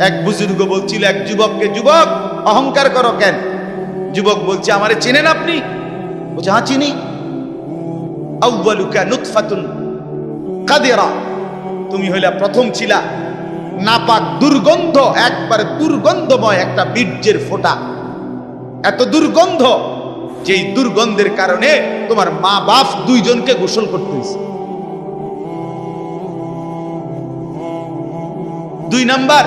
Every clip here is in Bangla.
এক বুজুর্গ বলছিল এক যুবককে, যুবক অহংকার করো কেন? যুবক বলছে, আমারে চেনেন আপনি? বলছে, হ্যাঁ চিনি। আউয়ালুকা নুতফাতুন কাদিরা, তুমি হইলা প্রথম ছিলা নাপাক দুর্গন্ধ, একবারে দুর্গন্ধময় একটা বীর্যের ফোঁটা, এত দুর্গন্ধ যেই দুর্গন্ধের কারণে তোমার মা বাপ দুইজনকে গোসল করতে হয়েছে। 2 নাম্বার,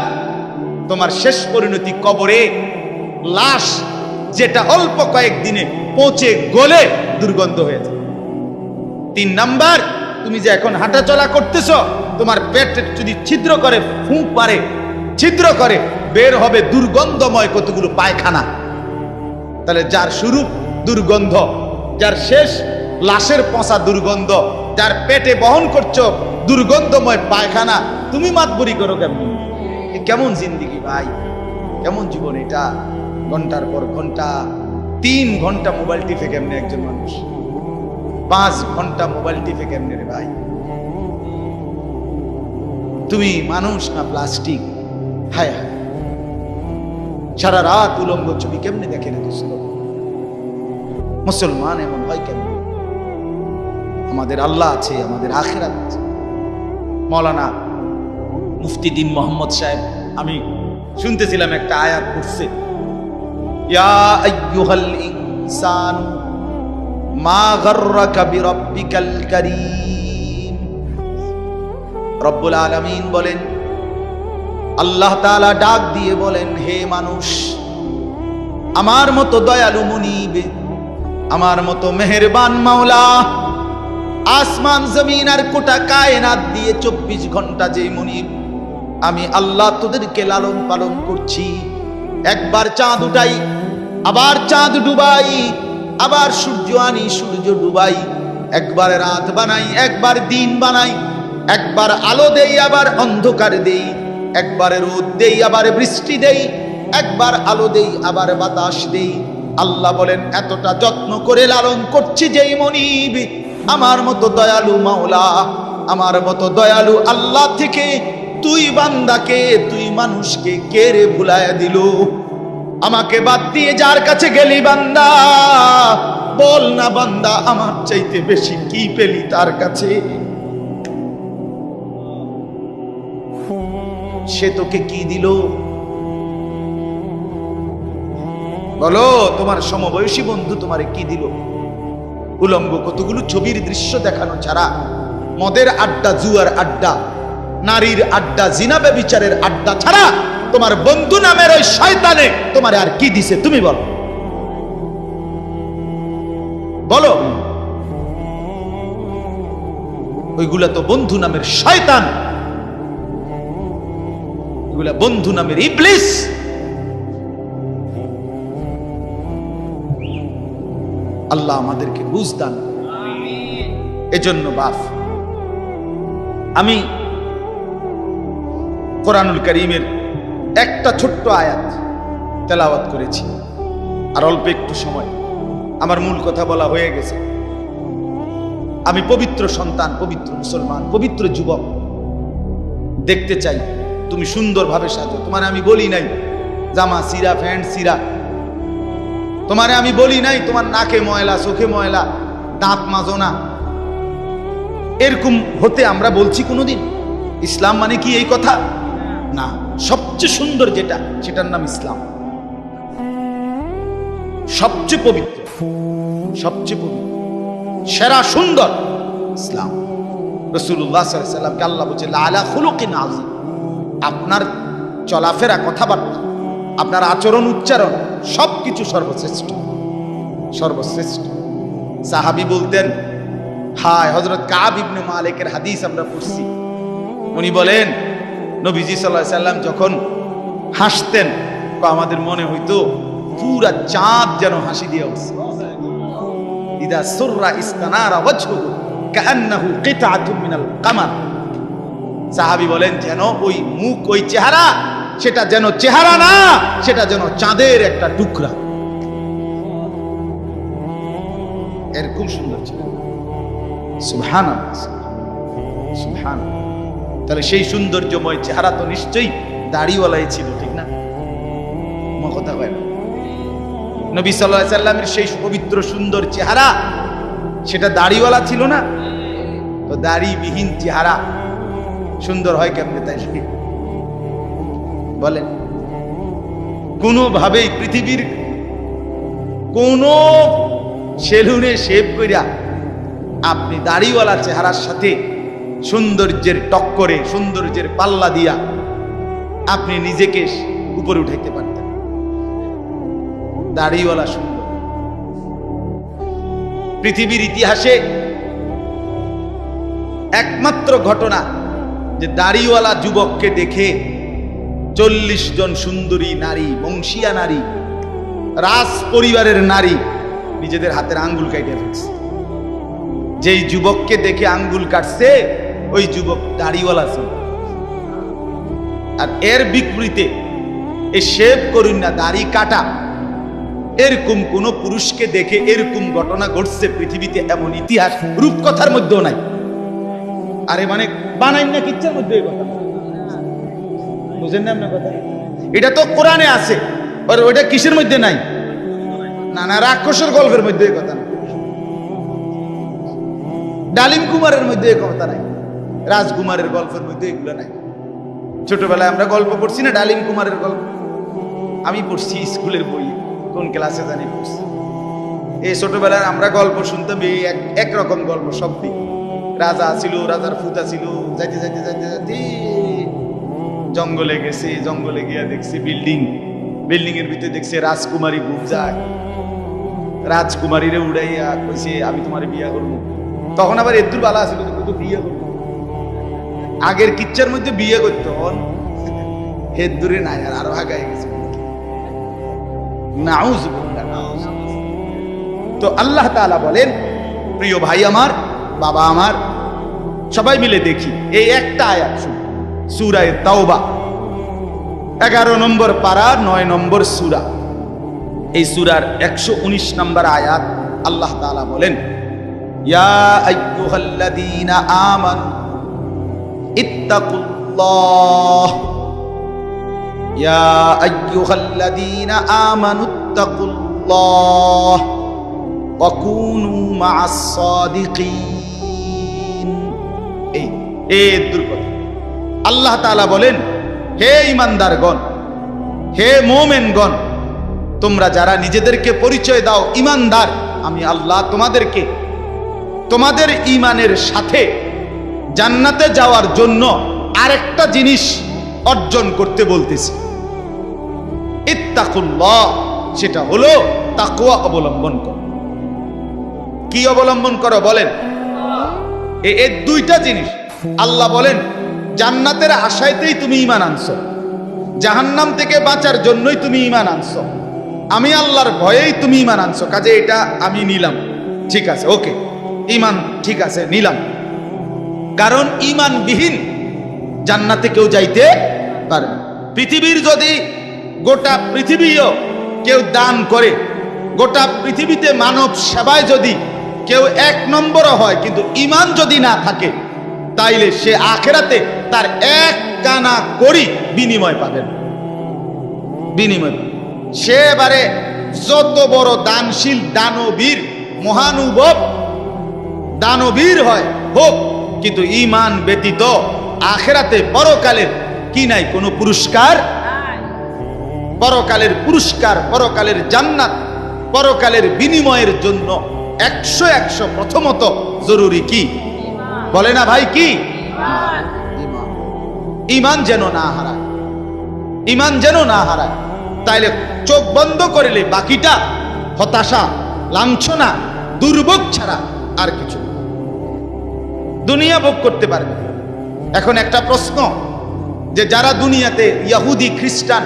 তোমার শেষ পরিণতি কবরে, লাশ যেটা অল্প কয়েকদিনে পচে গলে দুর্গন্ধ হয়ে যায়। 3 নাম্বার, তুমি যে এখন হাঁটাচলা করতেছ, তোমার পেটে যদি ছিদ্র করে, ফুঁক মারে, ছিদ্র করে, বের হবে দুর্গন্ধময় কতগুলো পায়খানা। তাহলে যার শুরু দুর্গন্ধ, যার শেষ লাশের পচা দুর্গন্ধ, যার পেটে বহন করছো দুর্গন্ধময় পায়খানা, তুমি মাতবরি করো কেমন? কেমন জিন্দিগি ভাই, কেমন জীবন এটা? ঘন্টার পর ঘন্টা, 3 ঘন্টা মোবাইল টিপে কেমনে একজন মানুষ? 5 ঘন্টা মোবাইল টিপে কেমনে রে ভাই? তুমি মানুষ না প্লাস্টিক? হায় হায়, সারা রাত উলঙ্গ ছবি কেমনে দেখে রে দোস্ত? মুসলমান এমন হয় কেন? আমাদের আল্লাহ আছে, আমাদের আখিরাত আছে। মৌলানা মুফতি দ্বীন মোহাম্মদ সাহেব, আমি শুনতেছিলাম একটা আয়াত পড়ছে, ইয়া আইয়ুহাল ইনসান মা গাররাকা বিরাব্বিকাল কারীম। রব্বুল আলামিন বলেন, আল্লাহ তাআলা ডাক দিয়ে বলেন, হে মানুষ, আমার মতো দয়ালু মুনিব, আমার মতো মেহেরবান মাওলা, আসমান জমিন আর গোটা কায়নাত দিয়ে 24 ঘন্টা যে মুনিব, আমি আল্লাহ তোদেরকে লালন পালন করছি। একবার চাঁদ উঠাই, আবার চাঁদ ডুবাই, আবার সূর্য আনি, সূর্য ডুবাই, একবার রাত বানাই, একবার দিন বানাই, একবার আলো দেই, আবার অন্ধকার দেই, একবার রোদ দেই, আবার বৃষ্টি দেই, একবার আলো দেই, আবার বাতাস দেই। আল্লাহ বলেন, এতটা যত্ন করে লালন করছি যেই মনিব, আমার মতো দয়ালু মাওলা, আমার মতো দয়ালু আল্লাহ থেকে তুই বান্দাকে, তুই মানুষকে কে রে ভুলাইয়া দিল? আমাকে বাদ দিয়ে যার কাছে গেলি বান্দা, বল না বান্দা, আমার চাইতে বেশি কি পেলি তার কাছে? সে তোকে কি দিল? বলো, তোমার সমবয়সী বন্ধু তোমারে কি দিল? উলঙ্গ কতগুলো ছবির দৃশ্য দেখানো ছাড়া, মদের আড্ডা, জুয়ার আড্ডা, নারীর আড্ডা, জিনা ব্যভিচারের আড্ডা ছাড়া তোমার বন্ধু নামের ওই শয়তানে তোমারে আর কি দিছে? তুমি বলো, বলো। ওইগুলা তো বন্ধু নামের শয়তান, ওইগুলা বন্ধু নামের ইবলিস। আল্লাহ আমাদেরকে বুঝ দান। এজন্য বাপ, আমি কোরআনুল কারীমের একটা ছোট্ট আয়াত তেলাওয়াত করেছি, আর অল্প একটু সময়, আমার মূল কথা বলা হয়ে গেছে। আমি পবিত্র সন্তান, পবিত্র মুসলমান, পবিত্র যুবক দেখতে চাই তুমি সুন্দরভাবে সাজো। তোমার আমি বলি নাই জামা সিরা, প্যান্ট সিরা, তোমারে আমি বলি নাই তোমার নাকে ময়লা, চোখে ময়লা, দাঁত মাজো না, এরকম হতে আমরা বলছি কোনোদিন? ইসলাম মানে কি এই কথা? না, সবচেয়ে সুন্দর যেটা, সেটার নাম ইসলাম। সবচেয়ে পবিত্র, সবচেয়ে পবিত্র, সেরা সুন্দর ইসলাম। রাসূলুল্লাহ সাল্লাল্লাহু আলাইহি ওয়াসাল্লামকে আল্লাহ বলছে, লাআলা খুলুকিন আযীম। আপনার চলাফেরা, কথাবার্তা, আপনার আচরণ, উচ্চারণ, সবকিছু সর্বশ্রেষ্ঠ, সর্বশ্রেষ্ঠ। সাহাবী বলতেন, হায়, হযরত কাব ইবনে মালিকের হাদিস আমরা পড়ছি, উনি বলেন, নবীজি সাল্লাল্লাহু আলাইহি ওয়াসাল্লাম যখন হাসতেন, আমাদের মনে হইতো পুরা চাঁদ যেন হাসি দিয়ে উঠছে। ইদা সুররা ইস্তানারা ওয়াজহুহু কাআন্নাহু কিতআতুম মিনাল কামার। সাহাবী বলেন, যেন ওই মুখ, ওই চেহারা, সেটা যেন চেহারা না, সেটা যেন চাঁদের একটা টুকরা। এরকম সুন্দর ছিল। সুবহানাল্লাহ, সুবহানাল্লাহ। তাহলে সেই সৌন্দর্যময় চেহারা তো নিশ্চয়ই দাড়িওয়ালাই ছিল, ঠিক না? কথা কয় না? নবী সাল্লাল্লাহু আলাইহি সাল্লামের সেই পবিত্র সুন্দর চেহারা, সেটা দাড়িওয়ালা ছিল না? তো দাড়িবিহীন চেহারা সুন্দর হয় কেমনে তাই বলেন? কোনোভাবেই পৃথিবীর কোন সেলুনে শেভ কইরা আপনি দাড়িওয়ালা চেহারার সাথে সৌন্দর্যের টক্করে, সৌন্দর্যের পাল্লা দিয়া আপনি নিজেকে উপরে উঠাইতে পারতেন। দাড়িওয়ালা সুন্দর। পৃথিবীর ইতিহাসে একমাত্র ঘটনা যে দাড়িওয়ালা যুবককে দেখে 40 জন সুন্দরী নারী, বংশীয়া নারী, রাজ পরিবারের নারী নিজেদের হাতের আঙ্গুল কাটে ফেলছে। যেই যুবককে দেখে আঙ্গুল কাটছে ওই যুবক দাড়িওয়ালা ছিল। আর এর বিপরীতে এই শেভ করুন না, দাড়ি কাটা, এরকম কোন পুরুষকে দেখে এরকম ঘটনা ঘটছে পৃথিবীতে এমন ইতিহাস রূপকথার মধ্যেও নাই। আরে মানে বানাই না কিচ্ছার মধ্যে এই কথা, বুঝেন না আপনার কথা? এটা তো কোরআনে আছে, আর ওইটা কিসের মধ্যে নাই? না না, রাক্ষসের গল্পের মধ্যে এই কথা না, ডালিম কুমারের মধ্যে এই কথা নাই, রাজকুমারের গল্পের মধ্যে এগুলো নাই। ছোটবেলায় আমরা গল্প পড়ছি না, ডালিম কুমারের গল্প আমি পড়ছি স্কুলের বই, কোন ক্লাসে জানি পড়ছি। এই ছোটবেলায় আমরা গল্প শুনতাম, এই একরকম গল্প সব দিক। রাজা ছিল, রাজার ফুতা ছিল, যাইতে যাইতে যাইতে যাইতে জঙ্গলে গেছে, জঙ্গলে গিয়া দেখছি বিল্ডিং, বিল্ডিং এর ভিতরে দেখছে রাজকুমারী ঘুম যায়, রাজকুমারীরে উড়াইয়া কইছে আমি তোমার বিয়া করবো। তখন আবার এদুর বালা ছিল, তো বিয়ে করবো। আগের কিচ্ছার মধ্যে বিয়ে করতো, হেদুরে নাই, আর আরো আগায় গেছে। তো আল্লাহ তাআলা বলেন, প্রিয় ভাই আমার, বাবা আমার, সবাই মিলে দেখি এই একটা আয়াত সূরা তাওবা 11 নম্বর পারা 9 নম্বর সূরা। এই সূরার 119 নম্বর আয়াত আল্লাহ তাআলা বলেন, ইয়া আইয়ুহাল্লাযীনা আমানু ইত্তাকুল্লাহ, ইয়া আইয়ুহাল্লাযীনা আমানু ইত্তাকুল্লাহ ওয়া কুনু মা'আস সাদিকিন। এই দুর্গত আল্লাহ তাআলা বলেন, হে ঈমানদারগণ, হে মুমিনগণ, তোমরা যারা নিজেদেরকে পরিচয় দাও ঈমানদার, আমি আল্লাহ তোমাদেরকে তোমাদের ঈমানের সাথে জান্নাতে যাওয়ার জন্য আরেকটা জিনিস অর্জন করতে বলতেছি, ইত্তাকুল্লাহ, সেটা হলো তাকওয়া অবলম্বন করো। কি অবলম্বন করো বলেন? এই দুইটা জিনিস। আল্লাহ বলেন জান্নাতের আশায়তেই তুমি ঈমান আনছো, জাহান্নাম থেকে বাঁচার জন্যই তুমি ঈমান আনছো, আমি আল্লাহর ভয়েই তুমি ঈমান আনছো, কাজে এটা আমি নিলাম, ঠিক আছে, ওকে, ঈমান ঠিক আছে, নিলাম। কারণ ঈমানবিহীন জান্নাতে কেউ যাইতে পারে না। পৃথিবীর যদি গোটা পৃথিবীও কেউ দান করে, গোটা পৃথিবীতে মানব সেবায় যদি কেউ 1 নম্বরও হয়, কিন্তু ঈমান যদি না থাকে, তাইলে সে আখিরাতে তার 1 কানা করি বিনিময় পাবেন, বিনিময়। সে এবারে যত বড় দানশীল দানবীর মহানুভব দানবীর হয় হোক, কিন্তু ঈমান ব্যতীত আখিরাতে পরকালের কি নাই? কোনো পুরস্কার। পরকালের পুরস্কার, পরকালের জান্নাত, পরকালের বিনিময়ের জন্য 100 প্রথমত জরুরি কি বলে না ভাই? কি? ঈমান যেন না হারায়, ঈমান যেন না হারায়। তাইলে চোখ বন্ধ করলে বাকিটা হতাশা, লাঞ্ছনা, দুর্ভোগ ছাড়া আর কিছু দুনিয়া ভোগ করতে পারবে। এখন একটা প্রশ্ন, যে যারা দুনিয়াতে ইহুদি, খ্রিস্টান,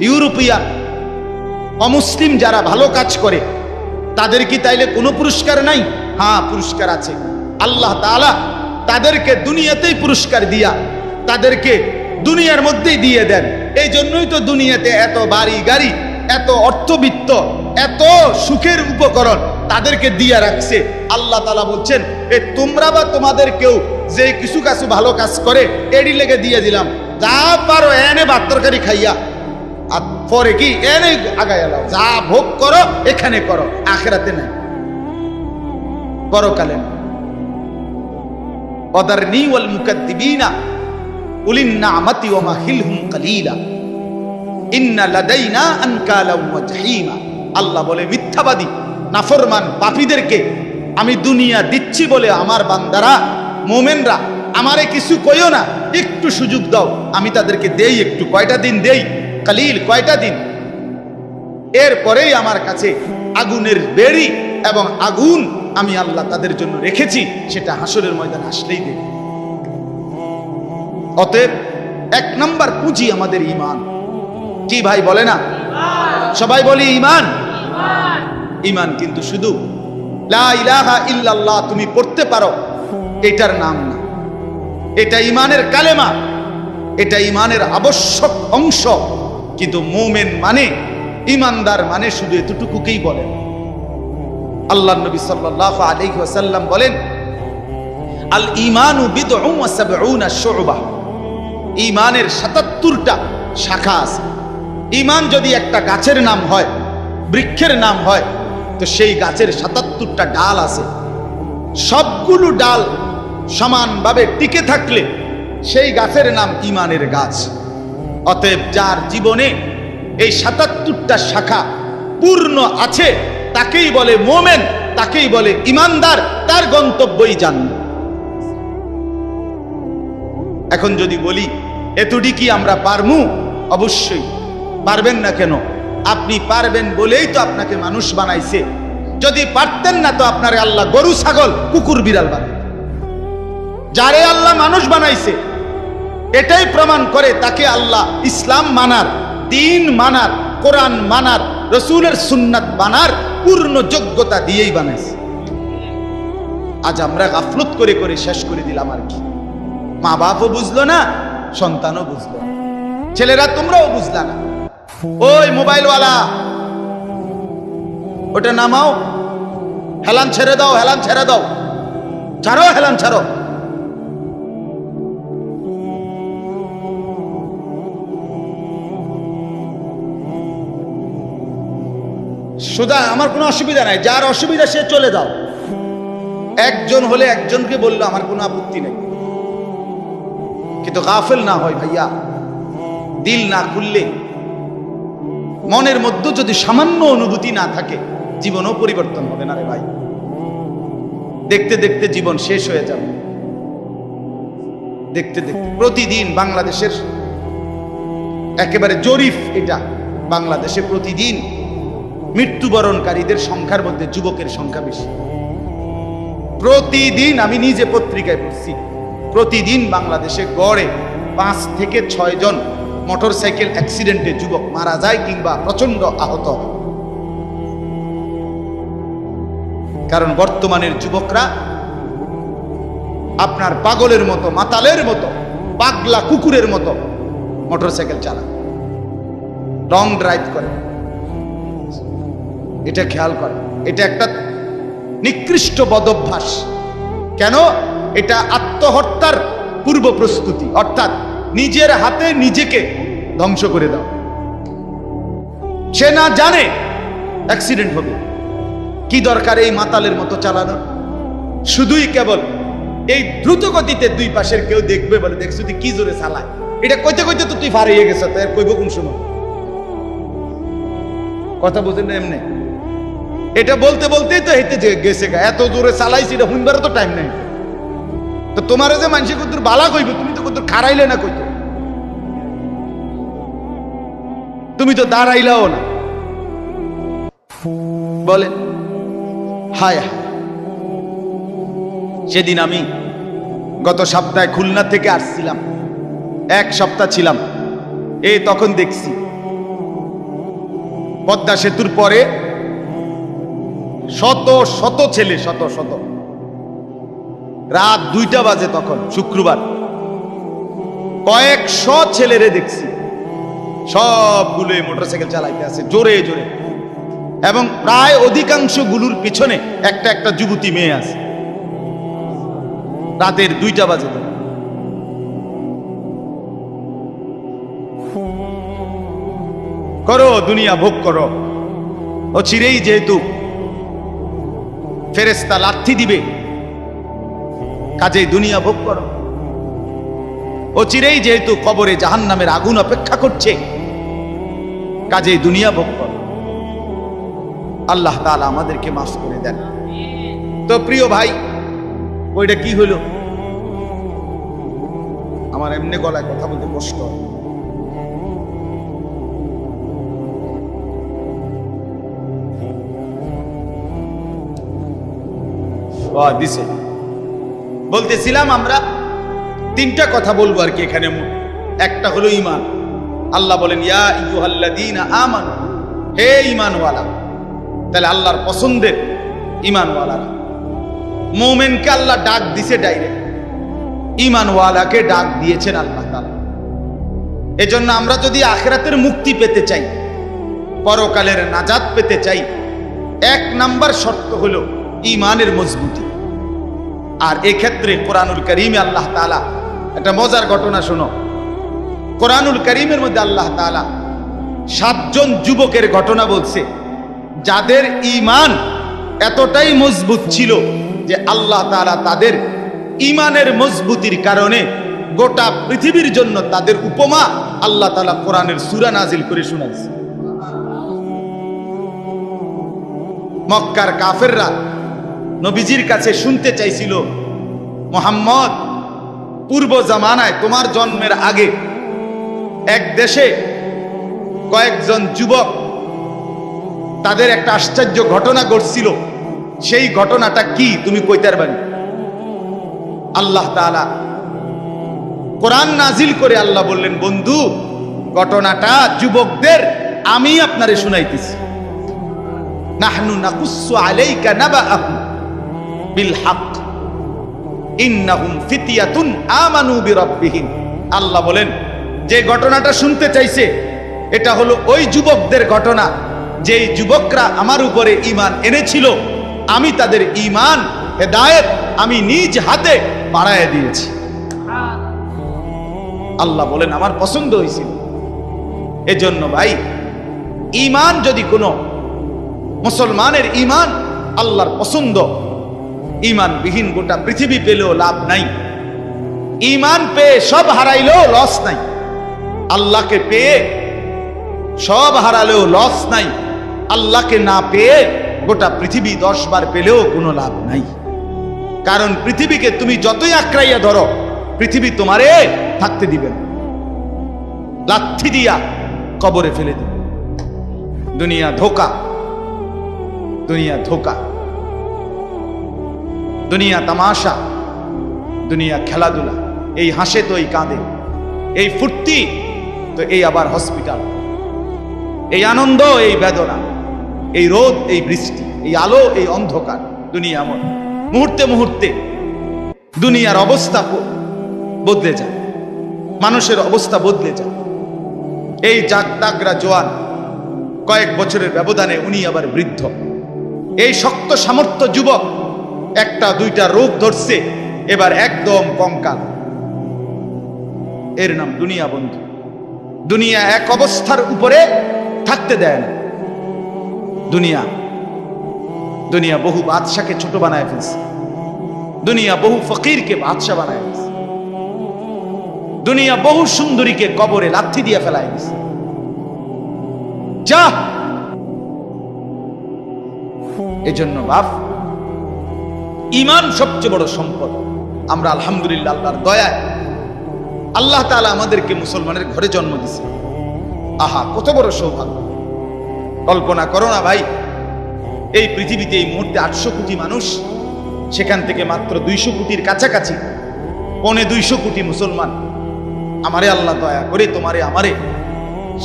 ইউরোপিয়ান, অমুসলিম যারা ভালো কাজ করে, তাদের কি তাইলে কোনো পুরস্কার নাই? হ্যাঁ, পুরস্কার আছে। আল্লাহ তাআলা তাদেরকে দুনিয়াতেই পুরস্কার দিয়া তাদেরকে দুনিয়ার মধ্যেই দিয়ে দেন। এই জন্যই তো দুনিয়াতে এত বাড়ি গাড়ি, এত অর্থবিত্ত, এত সুখের উপকরণ তাদেরকে দিয়ে রাখছে। আল্লাহ তাআলা বলছেন, তোমরা বা তোমাদের কেউ যে কিছু ভালো কাজ করে এরই লেগে দিয়ে দিলাম, যা পারো এনে ভাত তরকারি খাইয়া, আর পরে কি এনে আগায় এলাও, যা ভোগ করো এখানে করো, আখেরাতে নাই, পরকালে না। ওয়াদারনি ওয়াল মুকাদ্দিবিনা উলিন নি'মাতি ওয়া মাহিলহুম কালিলা ইন্না লাদাইনা আনকালাম ওয়া জাহিমা। আল্লাহ বলে মিথ্যাবাদী নাফরমান পাপীদেরকে আমি দুনিয়া দিচ্ছি বলে আমার বান্দারা মুমিনরা আমারে কিছু কইও না, একটু সুযোগ দাও, আমি তাদেরকে দেই একটু, কয়টা দিন দেই, কালিল কয়টা দিন, এরপরেই আমার কাছে আগুনের বেড়ি এবং আগুন আমি আল্লাহ তাদের জন্য রেখেছি, সেটা হাসরের ময়দানে আসলেই দেব। অতএব এক নাম্বার পুঁজি আমাদের ঈমান। কি ভাই বলে না? সবাই বলি ঈমান। ঈমান কিন্তু শুধু লা ইলাহা ইল্লাল্লাহ তুমি পড়তে পারো এটার নাম না, এটা ঈমানের কালেমা, এটা ঈমানের আবশ্যক অংশ। কিন্তু মুমিন মানে, ঈমানদার মানে শুধু এতটুকুকেই বলেন। আল্লাহর নবী সাল্লাল্লাহু আলাইহি ওয়াসাল্লাম বলেন, আল ঈমানু বিদউন ওয়া সাবউনা শু'বা। ঈমানের ৭৭টা শাখা আছে। ঈমান যদি একটা গাছের নাম হয়, বৃক্ষের নাম হয়, তো সেই গাছের ৭৭টা ডাল আছে। সবগুলো ডাল সমানভাবে টিকে থাকলে সেই গাছের নাম ঈমানের গাছ। অতএব যার জীবনে এই ৭৭টা শাখা পূর্ণ আছে তাকেই বলে মুমিন, তাকেই বলে ঈমানদার, তার গন্তব্যই জান্নাত। এখন যদি বলি এতটি কি আমরা পারমু? অবশ্যই পারবেন না কেন? আপনি পারবেন বলেই তো আপনাকে মানুষ বানাইছে। যদি পারতেন না তো আপনারে আল্লাহ গরু ছাগল কুকুর বিড়াল বানাইতেন। যারে আল্লাহ মানুষ বানাইছে এটাই প্রমাণ করে তাকে আল্লাহ ইসলাম মানার, দ্বীন মানার, কোরআন মানার, রাসূলের সুন্নাত মানার পূর্ণ যোগ্যতা দিয়েই বানাইছে। আজ আমরা গাফলত করে করে শেষ করে দিলাম। আর কি, মা বাপও বুঝলো না, সন্তানও বুঝলো না, ছেলেরা তোমরাও বুঝলা না। ওই মোবাইলওয়ালা ওটা নামাও, হেলান ছেড়ে দাও, হেলান ছেড়ে দাও, ছাড়ো, হেলান ছাড়ো। সোজা, আমার কোনো অসুবিধা নাই, যার অসুবিধা সে চলে যাও। একজন হলে একজনকে বললো আমার কোনো আপত্তি নেই, কিন্তু গাফেল না হয় ভাইয়া। দিল না খুললে, মনের মধ্যে যদি সামান্য অনুভূতি না থাকে, জীবনও পরিবর্তন হবে না রে ভাই। দেখতে দেখতে জীবন শেষ হয়ে যাবে। দেখতে দেখতে প্রতিদিন বাংলাদেশের একেবারে জরিপ এটা, বাংলাদেশে প্রতিদিন মৃত্যুবরণকারীদের সংখ্যার মধ্যে যুবকের সংখ্যা বেশি। প্রতিদিন, আমি নিজে পত্রিকায় পড়ছি, প্রতিদিন বাংলাদেশে গড়ে 5 থেকে 6 জন মোটরসাইকেল অ্যাক্সিডেন্টে যুবক মারা যায় কিংবা প্রচন্ড আহত হয়। কারণ বর্তমানের যুবকরা আপনার পাগলের মতো, মাতালের মতো, পাগলা কুকুরের মতো মোটরসাইকেল চালায়, লং ড্রাইভ করে। এটা খেয়াল করে, এটা একটা নিকৃষ্ট বদভ্যাস। কেন? এটা আত্মহত্যার পূর্ব প্রস্তুতি, অর্থাৎ নিজের হাতে নিজেকে ধ্বংস করে দাও। সে না জানে অ্যাক্সিডেন্ট হবে, কি দরকার এই মাতালের মতো চালানো? শুধুই কেবল এই দ্রুত গতিতে দুই পাশের কেউ দেখবে বলে, দেখছো তুই কি জোরে চালায়, এটা কইতে কইতে তো তুই ফারিয়ে গেছ, তো এর কইব কোন সময়? কথা বুঝেন না? এমনি এটা বলতে বলতেই তো হেঁটে গেছে, এত জোরে চালাইছি, এটা হুইনবারও তো টাইম নেই। তো তোমার যে মানুষ কত বালা কইবে, তুমি তো কত খারাইলে না, কইতো তুমি তো দাঁড়াইলাও না। বলে হায় হায়। সেদিন আমি গত সপ্তাহে খুলনা থেকে আসছিলাম, 1 সপ্তাহ ছিলাম। তখন দেখছি পদ্মা সেতুর পরে শত শত ছেলে, শত শত, রাত 2টা বাজে তখন, শুক্রবার, কয়েকশো ছেলেরে দেখছি, সবগুলো মোটরসাইকেল চালাইতে আছে জোরে জোরে, এবং প্রায় অধিকাংশ গুলোর পিছনে একটা একটা যুবতী মেয়ে আছে। রাতের 2টা বাজে। করো, দুনিয়া ভোগ করো। ও চিরেই যেহেতু ফেরেশতা লাথি দিবে, কাজেই দুনিয়া ভোগ করো। ও চিরেই যেহেতু কবরে জাহান্নামের আগুন অপেক্ষা করছে, কাজেই দুনিয়া ভোগ করো। আল্লাহ তাআলা আমাদেরকে মাফ করে দেন। তো প্রিয় ভাই, ওইটা কি হলো? আমার এমনি গলায় কথা বলতে কষ্ট দিছে। বলতেছিলাম আমরা তিনটা কথা বলবো আর কি এখানে। একটা হলো ঈমান। আল্লাহ বলেন ইয়া আইয়ুহাল্লাযীনা আমানু, হে ঈমানওয়ালা। তাহলে আল্লাহর পছন্দের ঈমানওয়ালারা। মুমিনকে আল্লাহ ডাক দিছে ডাইরেক্ট, ঈমানওয়ালাকে ডাক দিয়েছেন আল্লাহ তাআলা। এজন্য আমরা যদি আখিরাতের মুক্তি পেতে চাই, পরকালের নাজাত পেতে চাই, এক নাম্বার শর্ত হলো ঈমানের মজবুতি। আর এক্ষেত্রে কোরআনুল কারীমে আল্লাহ তাআলা একটা মজার ঘটনা শোনো। কোরআনুল কারীমের মধ্যে আল্লাহ তাআলা 7 জন যুবকের ঘটনা বলছে, যাদের ঈমান এতটাই মজবুত ছিল যে আল্লাহ তাআলা তাদের ঈমানের মজবুতির কারণে গোটা পৃথিবীর জন্য তাদের উপমা আল্লাহ তাআলা কোরআনের সূরা নাজিল করে শোনাইছে। মক্কার কাফেররা নবীজির কাছে শুনতে চাইছিল, মুহাম্মদ, পূর্ব জামানায় তোমার জন্মের আগে এক দেশে কয়েকজন যুবক, তাদের একটা আশ্চর্য ঘটনা ঘটছিল, সেই ঘটনাটা কি তুমি কইতে পারবে? আল্লাহ তাআলা কোরআন নাজিল করে আল্লাহ বললেন, বন্ধু, ঘটনাটা যুবকদের আমি আপনারে শুনাইতেছি। নাহনু নাকুসু আলাইকা নাবাআহুম বিল হক ইন্নাহুম ফিতয়াতুন আমানু বিরাব্বিহিম। আল্লাহ বলেন, যে ঘটনাটা শুনতে চাইছে এটা হলো ওই যুবকদের ঘটনা, যেই যুবকরা আমার উপরে ঈমান এনেছিল, আমি তাদের ঈমান হেদায়েত আমি নিজ হাতে বাড়ায় দিয়েছি। আল্লাহ বলেন, আমার পছন্দ হয়েছিল। এজন্য ভাই, ঈমান যদি কোনো মুসলমানের ঈমান আল্লাহর পছন্দ, ঈমানবিহীন গোটা পৃথিবী পেলেও লাভ নাই। ঈমান পেয়ে সব হারাইলেও লস নাই। আল্লাহকে পেয়ে সব হারালেও লস নাই। আল্লাহকে না পেয়ে গোটা পৃথিবী 10 বার পেলেও কোনো লাভ নাই। কারণ পৃথিবীকে তুমি যতই আঁকড়াইয়া ধরো, পৃথিবী তোমারে থাকতে দিবে না, লাথি দিয়া কবরে ফেলে দিবে। দুনিয়া ধোকা, দুনিয়া ধোকা, দুনিয়া তামাশা, দুনিয়া খেলাধুলা। এই হাসে তো এই কাঁদে, এই ফুর্তি তো এই আবার হসপিটাল, এই আনন্দ এই বেদনা, এই রোদ এই বৃষ্টি, এই আলো এই অন্ধকার। দুনিয়া এমন, মুহূর্তে মুহূর্তে দুনিয়ার অবস্থা বদলে যায়, মানুষের অবস্থা বদলে যায়। এই জাগতাগরা জোয়ান, কয়েক বছরের ব্যবধানে উনি আবার বৃদ্ধ। এই শক্ত সামর্থ্য যুবক, একটা দুইটা রোগ ধরছে, এবার একদম কঙ্কাল। এর নাম দুনিয়া বন্ধু। দুনিয়া এক অবস্থার উপরে থাকতে দেয় না। দুনিয়া দুনিয়া বহু বাদশাকে ছোট বানায় ফেলছে। দুনিয়া বহু ফকিরকে বাদশা বানায় ফেলছে। দুনিয়া বহু সুন্দরীকে কবরে লাথি দিয়ে ফেলায় দিছে। যা, এজন্য বাপ, ঈমান সবচেয়ে বড় সম্পদ। আমরা আলহামদুলিল্লাহ আল্লাহর দয়ায় আল্লাহ তাআলা আমাদেরকে মুসলমানের ঘরে জন্ম দিয়েছে। আহা, কত বড় সৌভাগ্য! কল্পনা করো না ভাই, এই পৃথিবীতে এই মুহূর্তে 800 কোটি মানুষ, সেখান থেকে মাত্র 200 কোটির কাছাকাছি, 250 কোটি মুসলমান। আমারে আল্লাহ দয়া করে তোমারে আমারে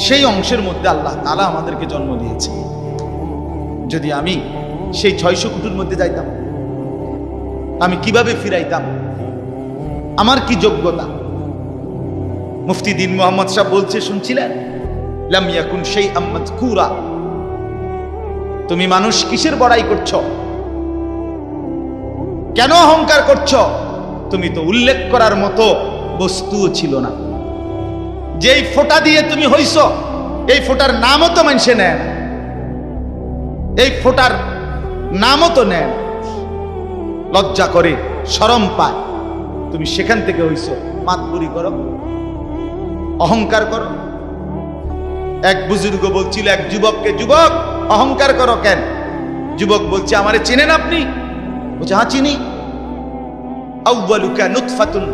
সেই অংশের মধ্যে আল্লাহ তাআলা আমাদেরকে জন্ম দিয়েছে। যদি আমি সেই 600 কোটির মধ্যে যাইতাম, আমি কিভাবে ফিরাইতাম? আমার কি যোগ্যতা? মুফতি দ্বীন মুহাম্মদ সাহেব বলছে, শুনছিলেন, লাম ইয়াকুন শাইআম মাযকুরা। তুমি মানুষ কিসের বড়াই করছো? কেন অহংকার করছো? তুমি তো উল্লেখ করার মতো বস্তুও ছিল না। যেই ফোঁটা দিয়ে তুমি হইছো, এই ফোটার নামও তো মানুষে নেয় না, এই ফোটার নামও তো নেয় না, লজ্জা করে, শরম পায়। তুমি সেখান থেকে হইছো, মাতবুরি করো, অহংকার করো। এক বুজুর্গ বলছিল এক যুবককে, যুবক অহংকার করো কেন? যুবক বলছে, আমারে চিনেন আপনি? বলছে, হ্যাঁ চিনি। আউয়ালুকা নুতফাতুন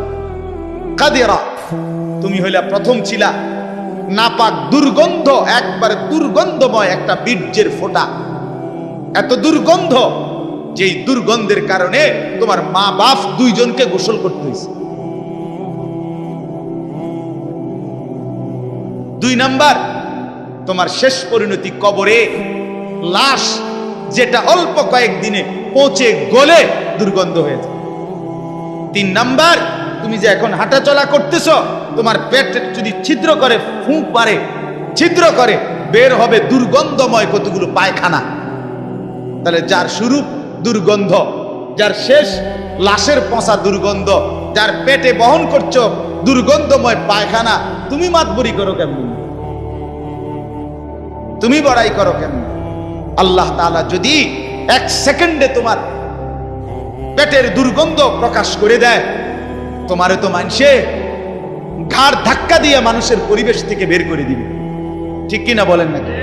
কাদিরা, তুমি হইলা প্রথম ছিলা নাপাক দুর্গন্ধ, একবারে দুর্গন্ধময় একটা বীর্যের ফোঁটা, এত দুর্গন্ধ যেই দুর্গন্ধের কারণে তোমার মা বাপ দুইজনকে গোসল করতে হয়েছে। 2 নাম্বার, তোমার শেষ পরিণতি কবরে, লাশ যেটা অল্প কয়েকদিনে পচে গলে দুর্গন্ধ হয়েছে। 3 নাম্বার, তুমি যে এখন হাঁটাচলা করতেছ, তোমার পেট যদি ছিদ্র করে, ফুঁক মারে, ছিদ্র করে, বের হবে দুর্গন্ধময় কতগুলো পায়খানা। তাহলে যার শুরু দুর্গন্ধ, যার শেষ লাশের পচা দুর্গন্ধ, যার পেটে বহন করছো দুর্গন্ধময় পায়খানা, তুমি মাতবরি করো কেমন? তুমি বড়াই করো কেমন? আল্লাহ তাআলা যদি 1 সেকেন্ডে তোমার পেটের দুর্গন্ধ প্রকাশ করে দেয়, তোমারে তো মানুষে ঘাড় ধাক্কা দিয়ে মানুষের পরিবেশ থেকে বের করে দিবে। ঠিক কিনা বলেন নাকি?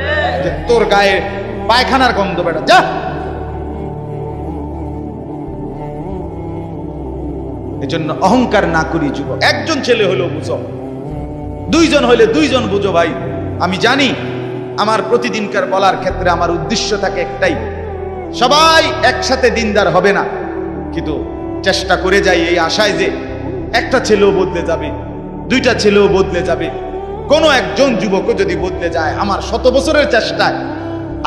যে তোর গায়ে পায়খানার গন্ধ, বেটা যা। এজন্য অহংকার না করি যুবক। একজন ছেলে হলেও বুঝো, 2 জন হলে 2 জন বুঝো। ভাই আমি জানি আমার প্রতিদিনকার বলার ক্ষেত্রে আমার উদ্দেশ্য থাকে একটাই, সবাই একসাথে দিনদার হবে না, কিন্তু চেষ্টা করে যাই এই আশায় যে একটা ছেলেও বদলে যাবে, 2টা ছেলেও বদলে যাবে, কোনো একজন যুবকও যদি বদলে যায় আমার 100 বছরের চেষ্টায়,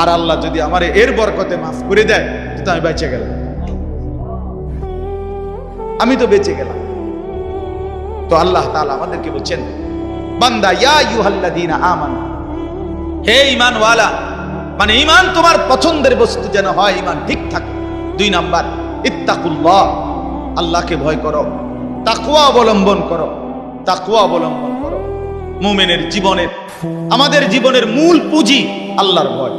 আর আল্লাহ যদি আমার এর বরকতে মাফ করে দেয়, তো আমি বেঁচে গেলাম, আমি তো বেঁচে গেলাম। তো আল্লাহ তাআলা আমাদেরকে বলছেন, বান্দা ইয়া আইয়ুহাল্লাযীনা আমানু, হে ঈমানওয়ালা, মানে ঈমান তোমার পছন্দের বস্তু যেন হয়, ঈমান ঠিক থাকে। 2 নাম্বার, ইত্তাকুল্লাহ, আল্লাহকে ভয় করো, তাকওয়া অবলম্বন করো, তাকওয়া অবলম্বন করো। মুমিনের জীবনের, আমাদের জীবনের মূল পুঁজি আল্লাহর ভয়,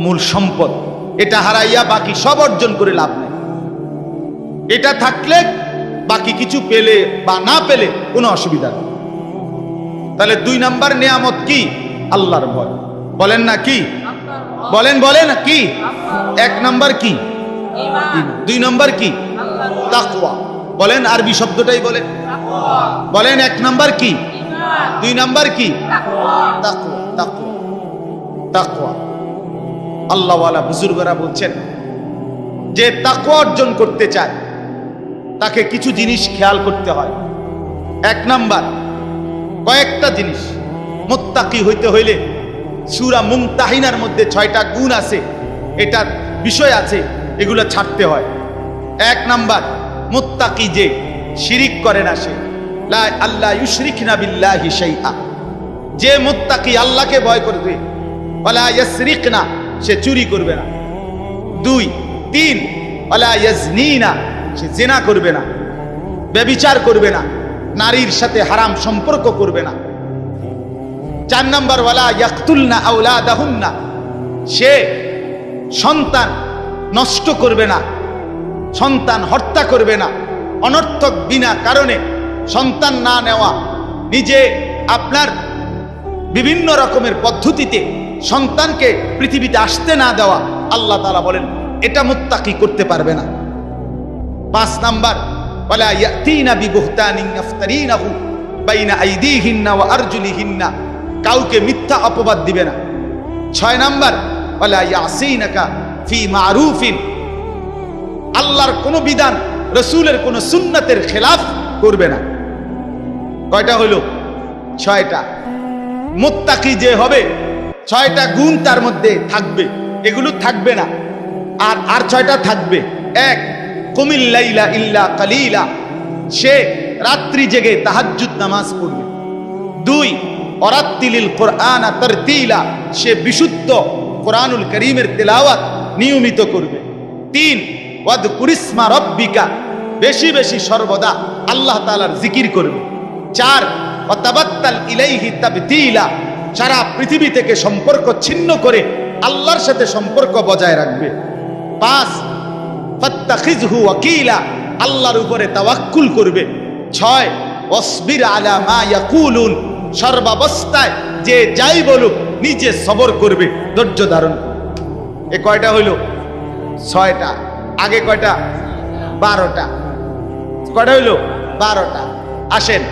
মূল সম্পদ। এটা হারাইয়া বাকি সব অর্জন করে লাভ নেই। এটা থাকলে বাকি কিছু পেলে বা না পেলে কোনো অসুবিধা নেই। তাহলে 2 নাম্বার নিয়ামত কি? আল্লাহর ভয়। বলেন না কি? বলেন বলেন কি? 1 নাম্বার কি? ঈমান। 2 নাম্বার কি? তাকওয়া। বলেন আরবি শব্দটাই বলেন, বলেন 1 নাম্বার কি? ঈমান। 2 নাম্বার কি? তাকওয়া। তাকওয়া, তাকওয়া, তাকওয়া। আল্লাহওয়ালা বুজুর্গরা বলছেন, যে তাকওয়া অর্জন করতে চায় তাকে কিছু জিনিস খেয়াল করতে হয়। 1 নাম্বার, কয়েকটা জিনিস। মুত্তাকি হইতে হইলে সূরা মুমতাহিনার মধ্যে 6টা গুণ আছে, এটার বিষয় আছে, এগুলো ছাড়তে হয়। 1 নাম্বার, মুত্তাকি যে শিরিক করে না, সে লা আল্লাহ ইউশরিকনা বিল্লাহি শাইআ, যে মুত্তাকি আল্লাহকে ভয় করবে, ওয়ালা ইয়াসরিকনা, সে চুরি করবে না। 2, 3, ওয়ালা ইয়াজনিনা, সে জিনা করবে না, ব্যভিচার করবে না, নারীর সাথে হারাম সম্পর্ক করবে না। 4 নাম্বার, ওয়ালা ইয়াকতুলনা আওলাদাহুন্না, সে সন্তান নষ্ট করবে না, সন্তান হত্যা করবে না, অনর্থক বিনা কারণে সন্তান না নেওয়া, নিজে আপনার বিভিন্ন রকমের পদ্ধতিতে সন্তানকে পৃথিবীতে আসতে না দেওয়া, আল্লাহ তাআলা বলেন এটা মুত্তাকি করতে পারবে না। 5 নাম্বার, ওয়ালা ইয়াতিনা বিবুহতানিন ইফতারিনাহু বাইনা আইদিহিন্না ওয়া আরজুলিহিন্না, কাউকে মিথ্যা অপবাদ দিবে না। 6 নাম্বার, ওয়ালা ইয়াসিনাকা ফি মারুফিন, আল্লাহর কোন বিধান, রাসূলের কোন সুন্নাতের খেলাফ করবে না। কয়টা হলো? 6টা। মুত্তাকি যে হবে 6টা গুণ তার মধ্যে থাকবে, এগুলো থাকবে না। আর 6টা থাকবে। 1, কুমিল লাইলা ইল্লা কালিলা, সে রাত্রি জেগে তাহাজ্জুদ নামাজ পড়বে। 2, ওয়ারাত্তিলিল কুরআনা তারতিলা, সে বিশুদ্ধ কোরআনুল কারীমের তেলাওয়াত নিয়মিত করবে। 3, ওয়াযকুরিসমা রাব্বিকা, বেশি বেশি সর্বদা আল্লাহ তাআলার জিকির করবে। 4, ওয়াতাবাত্তাল ইলাইহি তাবতিলা, সারা পৃথিবী থেকে সম্পর্ক ছিন্ন করে আল্লাহর সাথে সম্পর্ক বজায় রাখবে। 5 ফাত্তাখিযহু ওয়াকিলা, আল্লাহর উপরে তাওয়াক্কুল করবে। 6 ওয়াসবির আলা মা ইয়াকুলুন, সর্বাবস্থায় যে যাই বলুক নিজে সবর করবে, ধৈর্য ধারণ করবে। এ কয়টা হইল? 6টা। আগে কয়টা? 12টা। কয়টা হইল? 12টা। আসেন,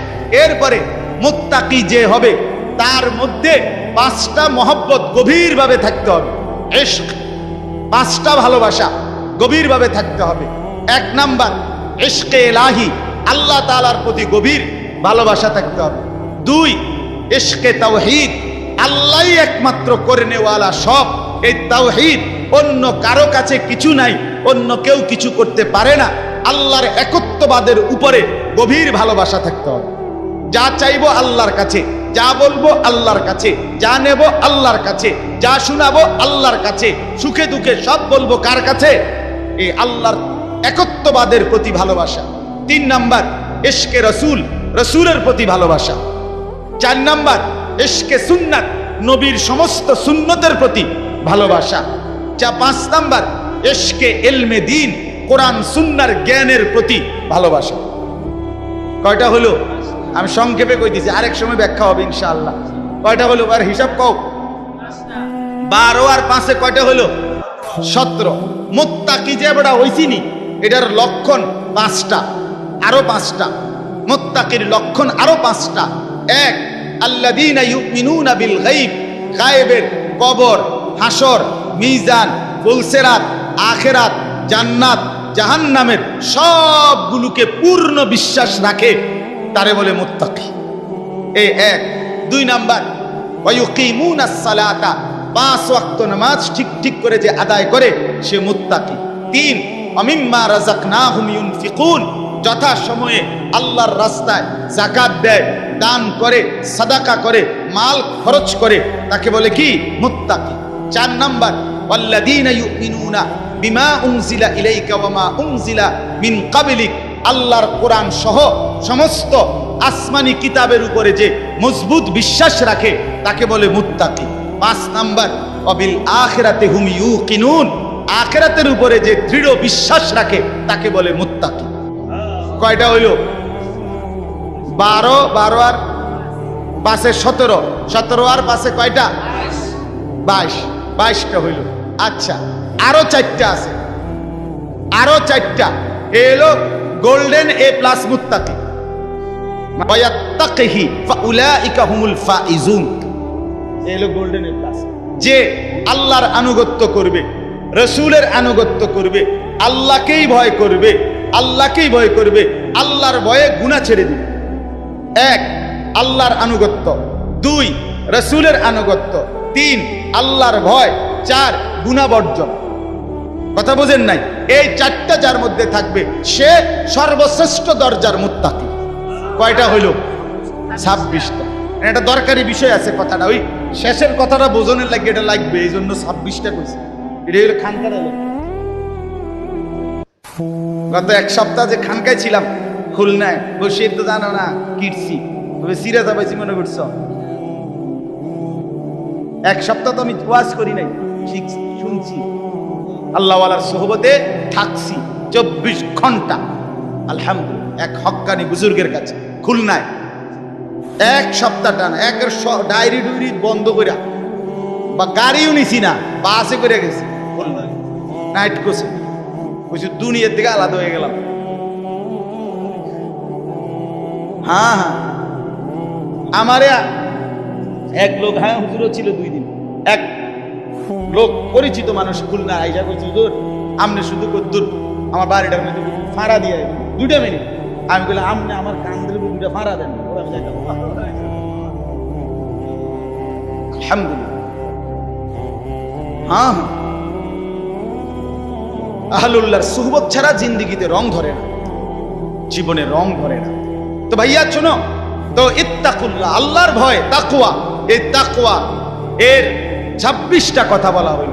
এরপরে মুত্তাকি যে হবে তার মধ্যে 5টা মহব্বত গভীরভাবে থাকতে হবে। ইশক, 5টা ভালোবাসা গভীরভাবে থাকতে হবে। 1 নাম্বার ইশকে ইলাহি, আল্লাহ তাআলার প্রতি গভীর ভালোবাসা থাকতে হবে। 2 ইশকে তাওহীদ, আল্লাহই একমাত্র করে নেওয়ালা সব। এই তাওহীদ, অন্য কারো কাছে কিছু নাই, অন্য কেউ কিছু করতে পারে না। আল্লাহর একত্ববাদের উপরে গভীর ভালোবাসা থাকতে হবে। যা চাইবো আল্লাহর কাছে, যা বলবো আল্লাহর কাছে, যা নেব আল্লাহর কাছে, যা শোনাবো আল্লাহর কাছে, সুখে দুঃখে সব বলবো কার কাছে? এই আল্লাহর একত্ববাদের প্রতি ভালোবাসা। 3 নাম্বার ইশকে রসুল, রসুলের প্রতি ভালোবাসা। 4 নাম্বার ইশকে সুন্নাত, নবীর সমস্ত সুন্নতের প্রতি ভালোবাসা। 5 নাম্বার ইশকে ইলমে দ্বীন, কোরআন সুন্নাহর জ্ঞানের প্রতি ভালোবাসা। কয়টা হলো? আমি সংক্ষেপে কই দিছি, আরেক সময় ব্যাখ্যা হবে ইনশাআল্লাহ। কয়টা হলো? আর হিসাব কও। 12 আর 5 কয়টা হলো? 17। মুত্তাকি যে বড় হইছিনি, এটার লক্ষণ 5টা, আরো 5টা। মুত্তাকির লক্ষণ আরো 5টা। 1 আল্লাযীনা ইউমিনুনা বিল গায়ব, গায়েবের, কবর, হাসর, মিজান, ফুলসিরাত, আখিরাত, জান্নাত, জাহান্নামের সবগুলোকে পূর্ণ বিশ্বাস রাখে, তারে বলে মুত্তাকি। এই 1। 2 নাম্বার ওয়ায়ুকিমুনাস সালাতা, 5 ওয়াক্ত নামাজ ঠিক ঠিক করে যে আদায় করে সে মুত্তাকি। 3 ওয়ামিম্মা রাযাকনাহুম ইউনফিকুন, যথা সময়ে আল্লাহর রাস্তায় যাকাত দেয়, দান করে, সাদাকা করে, মাল খরচ করে, তাকে বলে কি? মুত্তাকি। 4 নাম্বার ওয়াল্লাযীনা ইউমিনুনা বিমা উনজিলা ইলাইকা ওয়া মা উনজিলা মিন ক্বাবলিক, আল্লাহর কোরআন সহ সমস্ত আসমানি কিতাবের উপরে যে মজবুত বিশ্বাস রাখে তাকে বলে মুত্তাকি। 5 নাম্বার ওয়াবিল আখিরাতি হুম ইউকিনুন, আখিরাতের উপরে যে দৃঢ় বিশ্বাস রাখে তাকে বলে মুত্তাকি। কয়টা হইল? 12 আর 5 17, 17 আর 5 কয়টা? 22টা হইল। আচ্ছা, আরো 4টা আছে, আরো 4টা। এলো গোল্ডেন এ প্লাস মুত্তাকি। ওয়ায়াত্তাকিহি ফাউলাইকা হুমুল ফাইজুন, এলো গোল্ডেন এ প্লাস। যে আল্লাহর আনুগত্য করবে, রসুলের আনুগত্য করবে, আল্লাহকেই ভয় করবে, আল্লাহকেই ভয় করবে, আল্লাহর ভয়ে গুনাহ ছেড়ে দিবে। 1 আল্লাহর আনুগত্য, 2 রসুলের আনুগত্য, 3 আল্লাহর ভয়, 4 গুনাহ বর্জন। কথা বুঝেন নাই? এই 4টা যার মধ্যে থাকবে সে সর্বশ্রেষ্ঠ দরজার মুত্তাকি। কয়টা হইল? 26টা। এটা দরকারি বিষয় আছে কথাটা, ওই শেষের কথাটা বোঝনের লাগে এটা লাগবে, এই জন্য 26টা কইছি। এটা হলো খানকার। গত 1 সপ্তাহ যে খানকায় ছিলাম খুলনায়, বসে তো জানো না কিটছি, তবে সিরাজা পাইছি মনে করছো। 1 সপ্তাহ তো আমি ওয়াজ করি নাই, শুনছি, আল্লাহওয়ালার সোহবতে থাকছি 24 ঘন্টা আলহামদুলিল্লাহ, এক হক্কানি বুজুর্গের কাছে খুলনায়। 1 সপ্তাহ টানা, একের ডায়েরি ডুইরি বন্ধ করে, বা গাড়িও নিছি না, বাসে করে গেছি নাইট কোর্সে। বুঝি দুনিয়ার থেকে আলাদা হয়ে গেলাম। হ্যাঁ, আমারে এক লোক, হ্যাঁ হুজুরও ছিল 2 দিন, এক লোক পরিচিত মানুষ খুলনা আইসা করছে, হুজুর আমনে শুধু কদ্দুর আমার বাড়িটার মধ্যে ফাঁড়া দিয়ে 2টা মিনিট। আমি বললাম আমনে আমার কান্দের 2টা ফাঁড়া দেন। আলহামদুলিল্লাহ। হ্যাঁ, আহলুল্লাহর সুহবত ছাড়া জিন্দেগিতে রং ধরে না, জীবনে রং ধরে না। তো ভাইয়া শোনো, তো ইত্তাকুল্লাহ, আল্লাহর ভয়, তাকওয়া। এই তাকওয়া এর 26টা কথা বলা হইল।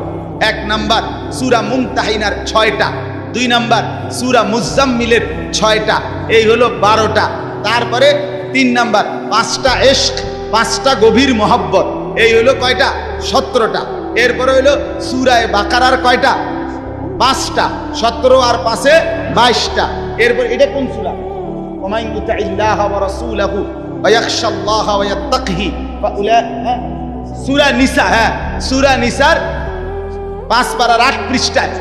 1 নাম্বার সূরা মুমতাহিনার 6টা, 2 নাম্বার সূরা মুজাম্মিলের 6টা, এই হলো 12টা। তারপরে 3 নাম্বার 5টা ইশক, 5টা গভীর মহব্বত, এই হইলো কয়টা? 17টা। এরপরে হইলো সূরা বাকারার কয়টা? 5টা। 17 আর 5-এ 22টা। এরপর এটা কোন সূরা? ওয়া মান ইউতি'ল্লাহ ওয়া রাসূলাহু ওয়া ইয়াখশাল্লাহ ওয়া ইয়াত্তাকিহি ফাউলাইকা। সূরা নিসা, হ্যাঁ সূরা নিসার 5 পারার 8 পৃষ্ঠায়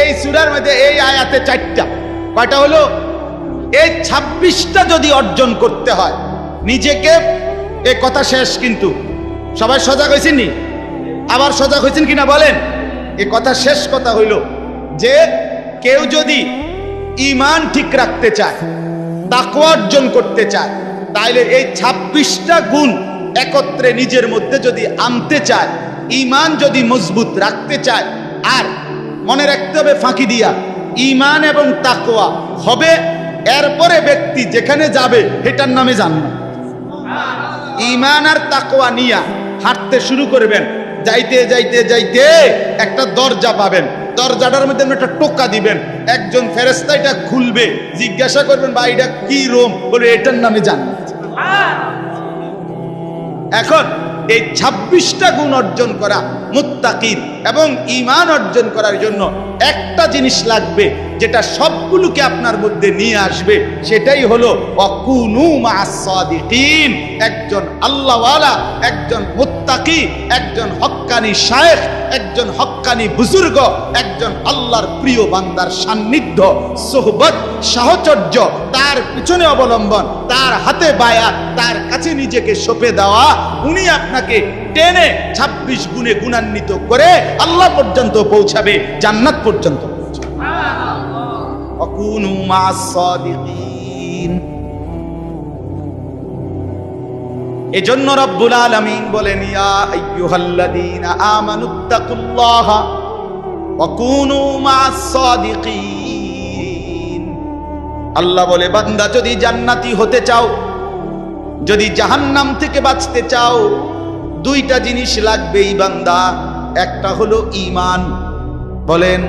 এই সূরার মধ্যে এই আয়াতে 4টা। কয়টা হলো? এই 26টা যদি অর্জন করতে হয় নিজেকে, এই কথা শেষ। কিন্তু সবাই সজাগ হয়েছেন নি? আবার সজাগ হয়েছেন কিনা বলেন? এই কথা শেষ কথা হইল যে কেউ যদি ঈমান ঠিক রাখতে চায়, তাকওয়া অর্জন করতে চায়, তাইলে এই 26টা গুণ একত্রে নিজের মধ্যে যদি আনতে চায়, ঈমান যদি মজবুত রাখতে চায়, আর মনে রাখতে হবে ফাঁকি দিয়া ঈমান এবং তাকওয়া হবে, এরপরে ব্যক্তি যেখানে যাবে এটার নামে জান্নাত। ঈমান আর তাকওয়া নিয়া হাঁটতে শুরু করবেন, যাইতে যাইতে যাইতে একটা দরজা পাবেন, দরজাটার মধ্যে একটা টোকা দিবেন, একজন ফেরেশতা এটা খুলবে, জিজ্ঞাসা করবেন ভাই এটা কি রুম? বলে এটার নামে জান্নাত। এখন এই 26টা গুণ অর্জন করা মুত্তাকির এবং ঈমান অর্জন করার জন্য একটা জিনিস লাগবে, যেটা সবগুলোকে আপনার মধ্যে নিয়ে আসবে, সেটাই হলো ওয়াকুনু মা'আস সাদিকিন। একজন আল্লাহওয়ালা, একজন মুত্তাকি, একজন হক্কানি শায়েখ, একজন হক্কানি বুজুর্গ, একজন আল্লাহর প্রিয় বান্দার সান্নিধ্য, সোহবত, সাহচর্য, তার পিছনে অবলম্বন, তার হাতে বায়াত, তার কাছে নিজেকে সঁপে দেওয়া, উনি আপনাকে টেনে 26 গুণে গুণান্বিত করে আল্লাহ পর্যন্ত পৌঁছাবে, জান্নাত পর্যন্ত পৌঁছাবে। ওয়াকুনু মা'আস সাদিকিন। এজন্য রব্বুল আলামিন বলেন ইয়া আইয়ুহাল্লাযীনা আমানুত্তাকুল্লাহা ওয়াকুনু মা'আস সাদিকিন। আল্লাহ বলে বান্দা যদি জান্নাতি হতে চাও, যদি জাহান্নাম থেকে বাঁচতে চাও, 2টা জিনিস লাগবেই বান্দা। একটা হলো ঈমান, বলেন,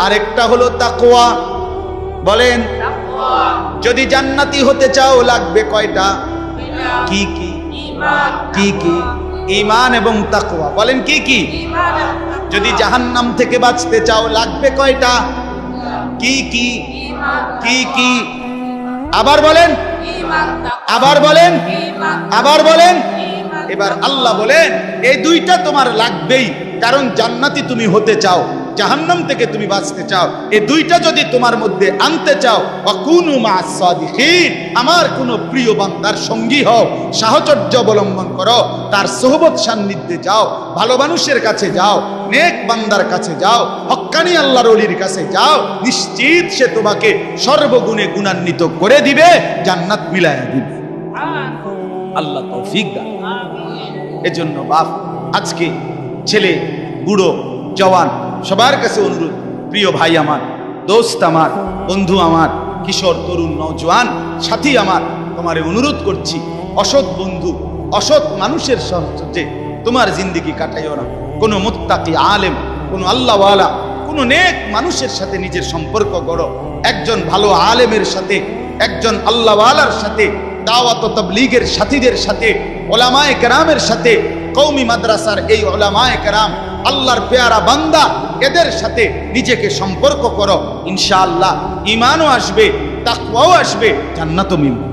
আরেকটা হলো তাকওয়া, বলেন। যদি জান্নাতি হতে চাও লাগবে কয়টা? কি কি? কি কি? ঈমান এবং তাকওয়া। বলেন কি কি? যদি জাহান্নাম থেকে বাঁচতে চাও লাগবে কয়টা? কি কি? কি কি? আবার বলেন, আবার বলেন, আবার বলেন। এবার আল্লাহ বলেন এই 2টা তোমার লাগবেই, কারণ জান্নাতি তুমি হতে চাও, জাহান্নাম থেকে তুমি বাঁচতে চাও। এই 2টা যদি তোমার মধ্যে আনতে চাও, ওয়াকুনু মা'আস সাদিকিন, আমার কোন প্রিয় বান্দার সঙ্গী হও, সাহচর্য অবলম্বন করো, তার সোহবত সান্নিধ্যে যাও, ভালো মানুষের কাছে যাও, নেক বান্দার কাছে যাও, হক্কানি আল্লাহর ওলির কাছে যাও, নিশ্চিত সে তোমাকে সর্বগুণে গুণান্বিত করে দিবে, জান্নাত মিলায়া দিবে। আল্লাহ তৌফিক দান। এজন্য বাপ, আজকে ছেলে, বুড়ো, জওয়ান সবার কাছে অনুরোধ, প্রিয় ভাই আমার, দোস্ত আমার, বন্ধু আমার, কিশোর, তরুণ, নওজোয়ান সাথী আমার, তোমারে অনুরোধ করছি, অসৎ বন্ধু, অসৎ মানুষের সাথে তোমার জিন্দেগি কাটাইও না। কোনো মুত্তাকি আলেম, কোনো আল্লাহওয়ালা, কোনো নেক মানুষের সাথে নিজের সম্পর্ক গড়ো। একজন ভালো আলেমের সাথে, একজন আল্লাহওয়ালার সাথে, দাওয়াত ও তাবলীগের সাথীদের সাথে, উলামায়ে কেরামের সাথে, কওমি মাদ্রাসার এই উলামায়ে কেরাম, আল্লাহর পেয়ারা বান্দা, এদের সাথে নিজেকে সম্পর্ক করো, ইনশাআল্লাহ ঈমানও আসবে, তাকওয়াও আসবে, জান্নাতও মিলবে।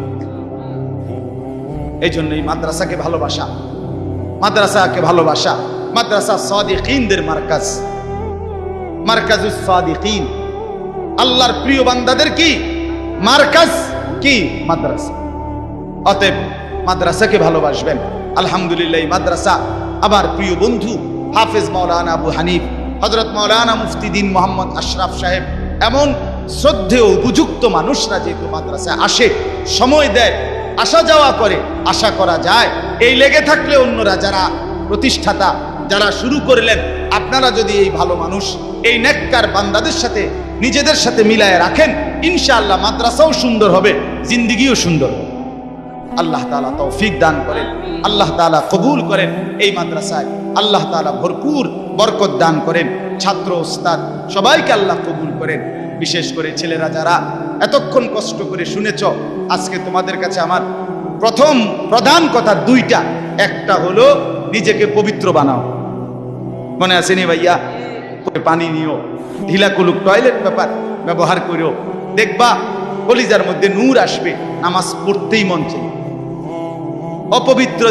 এই জন্য এই মাদ্রাসাকে ভালোবাসা, মাদ্রাসাকে ভালোবাসা। মাদ্রাসা সাদিকিনদের মার্কাজ, মার্কাজুস সাদিকিন, আল্লাহর প্রিয় বান্দাদের কি মার্কাজ, কি মাদ্রাসা। অতএব মাদ্রাসাকে ভালোবাসবেন। আলহামদুলিল্লাহ মাদ্রাসা আমার প্রিয় বন্ধু হাফেজ মাওলানা আবু হানিফ, হযরত মাওলানা মুফতি দ্বীন মোহাম্মদ আশরাফ সাহেব, এমন শ্রদ্ধেয় উপযুক্ত মানুষরা যেহেতু মাদ্রাসায় আসে, সময় দেয়, আসা যাওয়া করে, আশা করা যায় এই লেগে থাকলে অন্যরা যারা প্রতিষ্ঠাতা, যারা শুরু করলেন, আপনারা যদি এই ভালো মানুষ, এই নেককার বান্দাদের সাথে নিজেদের সাথে মিলায় রাখেন, ইনশাআল্লাহ মাদ্রাসাও সুন্দর হবে, জিন্দেগিও সুন্দর হবে। আল্লাহ তাআলা তৌফিক দান করেন, আল্লাহ তাআলা কবুল করেন। এই মাদ্রাসায় আল্লাহ তাআলা ভরপুর বরকত দান করেন। ছাত্র, ওস্তাদ সবাইকে আল্লাহ কবুল করেন। বিশেষ করে ছেলেরা যারা এতক্ষণ কষ্ট করে শুনেছ, আজকে তোমাদের কাছে আমার প্রথম প্রধান কথা দুইটা, একটা হলো নিজেকে পবিত্র বানাও। মনে আছে নি ভাইয়া? পানি নিও, ঢিলা কুলুক টয়লেট পেপার ব্যবহার করো, দেখবা কলিজার মধ্যে নূর আসবে, নামাজ পড়তেই মন চাই। অপবিত্র